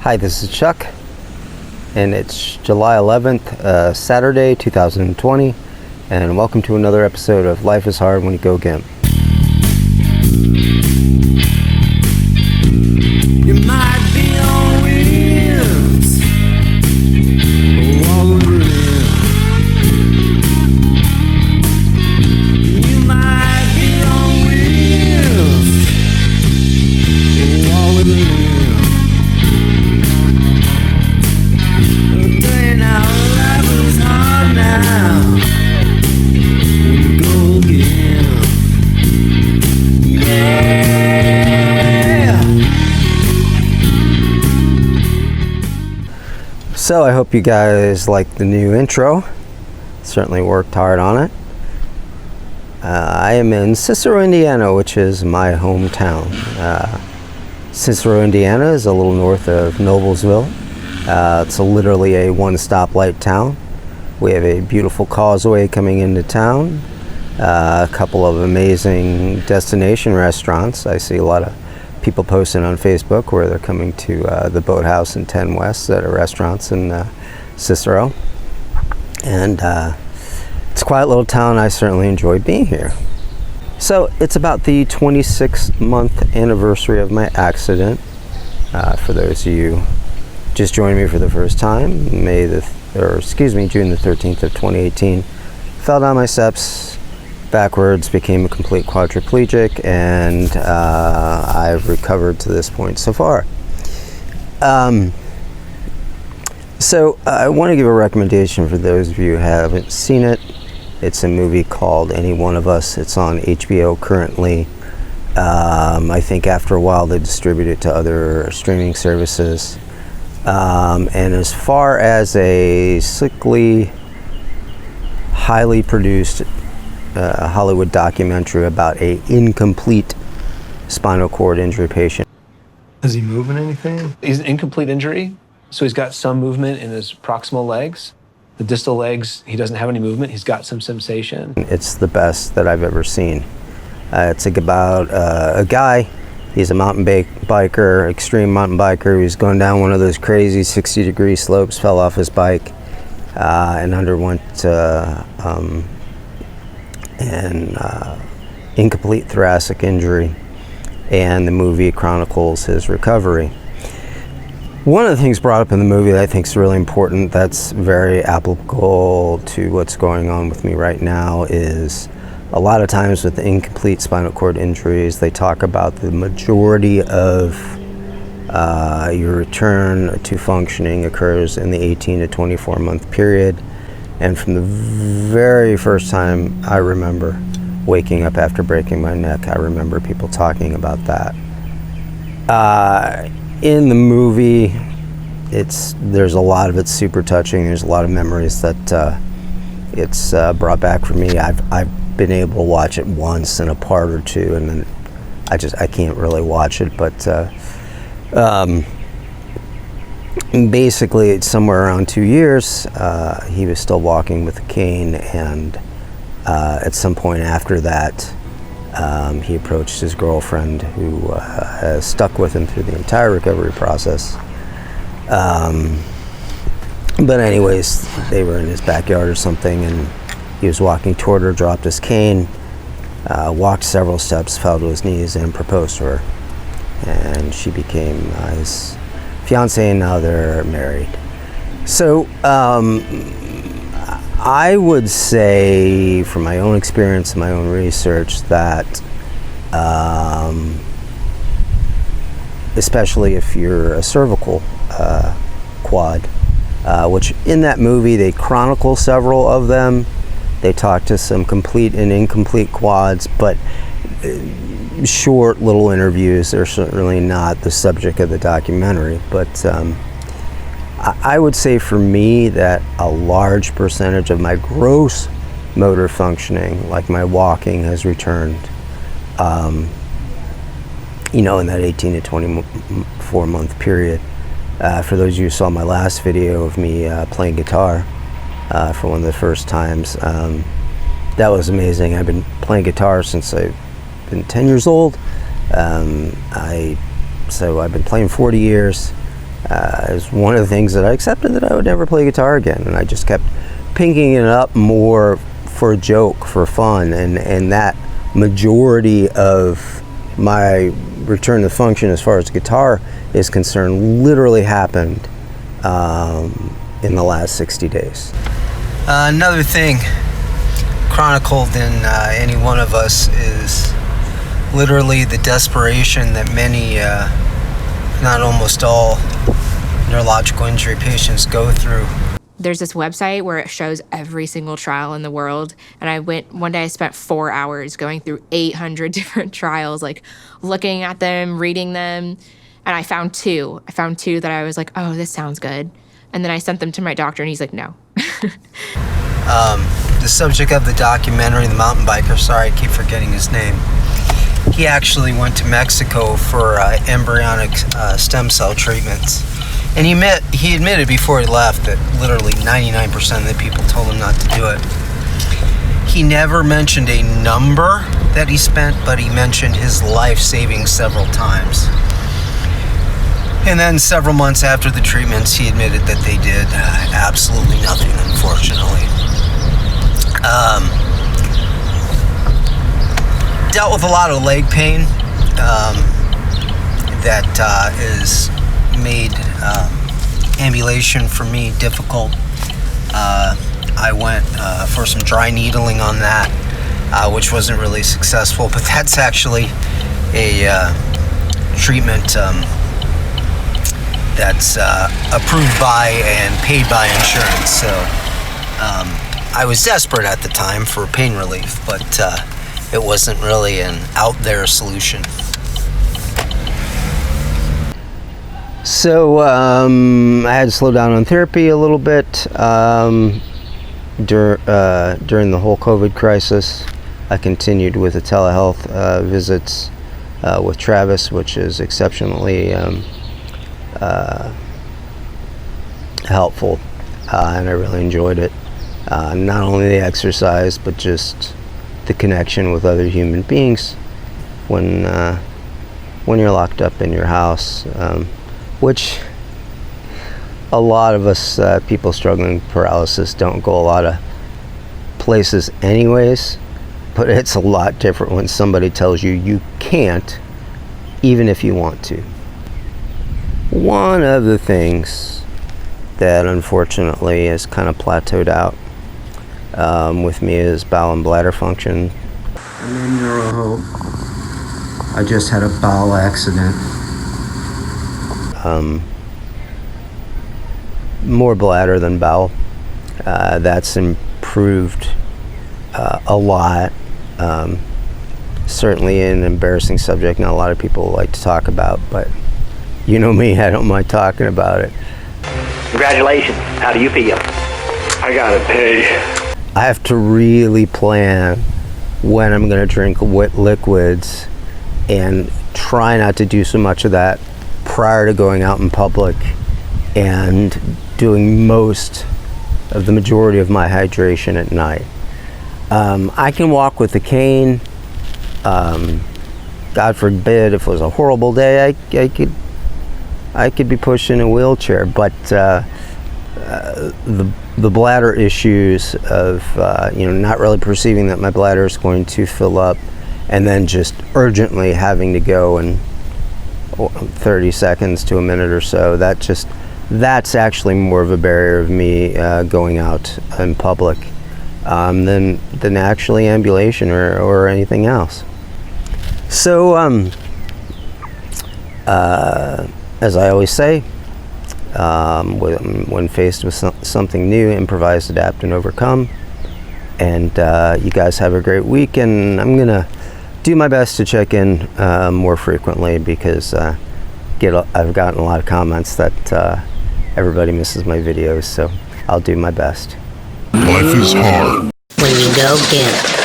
Hi, this is Chuck, and it's July 11th, Saturday, 2020, and welcome to another episode of Life is Hard When You Go Gimp. You might be on wheels, you might be on wheels, life is hard now. Go again. Yeah. So I hope you guys like the new intro. Certainly worked hard on it. I am in Cicero, Indiana, which is my hometown. Cicero, Indiana is a little north of Noblesville. It's literally a one-stoplight town. We have a beautiful causeway coming into town, a couple of amazing destination restaurants. I see a lot of people posting on Facebook where they're coming to the Boathouse and 10 West that are restaurants in Cicero. And it's a quiet little town. I certainly enjoy being here. So it's about the 26th-month anniversary of my accident. For those of you just joining me for the first time, June the 13th of 2018, fell down my steps backwards, became a complete quadriplegic, and I've recovered to this point so far. So I want to give a recommendation for those of you who haven't seen it. It's a movie called Any One of Us. It's on HBO currently. I think after a while they distribute it to other streaming services. And as far as a sickly, highly produced Hollywood documentary about a incomplete spinal cord injury patient. Is he moving anything? He's an incomplete injury, so he's got some movement in his proximal legs. The distal legs, he doesn't have any movement. He's got some sensation. It's the best that I've ever seen. It's about a guy. He's a mountain biker, extreme mountain biker. He was going down one of those crazy 60-degree slopes, fell off his bike, and underwent an incomplete thoracic injury. And the movie chronicles his recovery. One of the things brought up in the movie that I think is really important, that's very applicable to what's going on with me right now, is a lot of times with incomplete spinal cord injuries, they talk about the majority of your return to functioning occurs in the 18 to 24 month period. And from the very first time I remember waking up after breaking my neck, I remember people talking about that. In the movie, there's a lot of it's super touching. There's a lot of memories that it's brought back for me. I've been able to watch it once in a part or two, and then I can't really watch it. But basically, it's somewhere around 2 years. He was still walking with a cane, and at some point after that, he approached his girlfriend, who has stuck with him through the entire recovery process. But anyways, they were in his backyard or something, and he was walking toward her, dropped his cane, walked several steps, fell to his knees, and proposed to her. And she became his fiancée, and now they're married. So I would say, from my own experience and my own research, that especially if you're a cervical quad, which in that movie they chronicle several of them. They talk to some complete and incomplete quads, but short little interviews. They're certainly not the subject of the documentary, but I would say for me that a large percentage of my gross motor functioning, like my walking, has returned, in that 18 to 24 month period. For those of you who saw my last video of me playing guitar for one of the first times, that was amazing. I've been playing guitar since I've been 10 years old. So I've been playing 40 years. It was one of the things that I accepted, that I would never play guitar again, and I just kept pinking it up more for a joke, for fun, and that majority of my return to function as far as guitar is concerned literally happened in the last 60 days. Another thing chronicled in any one of us is literally the desperation that many, not almost all, neurological injury patients go through. There's this website where it shows every single trial in the world. And I went, one day I spent 4 hours going through 800 different trials, like looking at them, reading them. And I found two. That I was like, oh, this sounds good. And then I sent them to my doctor and he's like, no. The subject of the documentary, the mountain biker, sorry, I keep forgetting his name. He actually went to Mexico for embryonic stem cell treatments. And he admitted before he left that literally 99% of the people told him not to do it. He never mentioned a number that he spent, but he mentioned his life saving several times. And then several months after the treatments, he admitted that they did absolutely nothing, unfortunately. Dealt with a lot of leg pain that is made ambulation for me difficult. I went for some dry needling on that, which wasn't really successful, but that's actually a treatment that's approved by and paid by insurance. So I was desperate at the time for pain relief, but it wasn't really an out there solution. So I had to slow down on therapy a little bit during the whole COVID crisis. I continued with the telehealth visits with Travis, which is exceptionally helpful, and I really enjoyed it. Not only the exercise, but just the connection with other human beings when you're locked up in your house, which a lot of us people struggling with paralysis don't go a lot of places anyways, but it's a lot different when somebody tells you you can't, even if you want to. One of the things that unfortunately has kind of plateaued out with me is bowel and bladder function. I'm in NeuroHope. I just had a bowel accident. More bladder than bowel. That's improved a lot. Certainly an embarrassing subject not a lot of people like to talk about, but you know me, I don't mind talking about it. Congratulations. How do you feel? I gotta pay. I have to really plan when I'm going to drink wet liquids and try not to do so much of that prior to going out in public and doing most of the majority of my hydration at night. I can walk with a cane. God forbid, if it was a horrible day, I could be pushed in a wheelchair, but the bladder issues of not really perceiving that my bladder is going to fill up and then just urgently having to go in 30 seconds to a minute or so, that's actually more of a barrier of me going out in public than actually ambulation or anything else. So as I always say, when faced with something new, improvise, adapt, and overcome. And you guys have a great week, and I'm gonna do my best to check in more frequently because I've gotten a lot of comments that everybody misses my videos, so I'll do my best. Life is hard. When you go Gimp.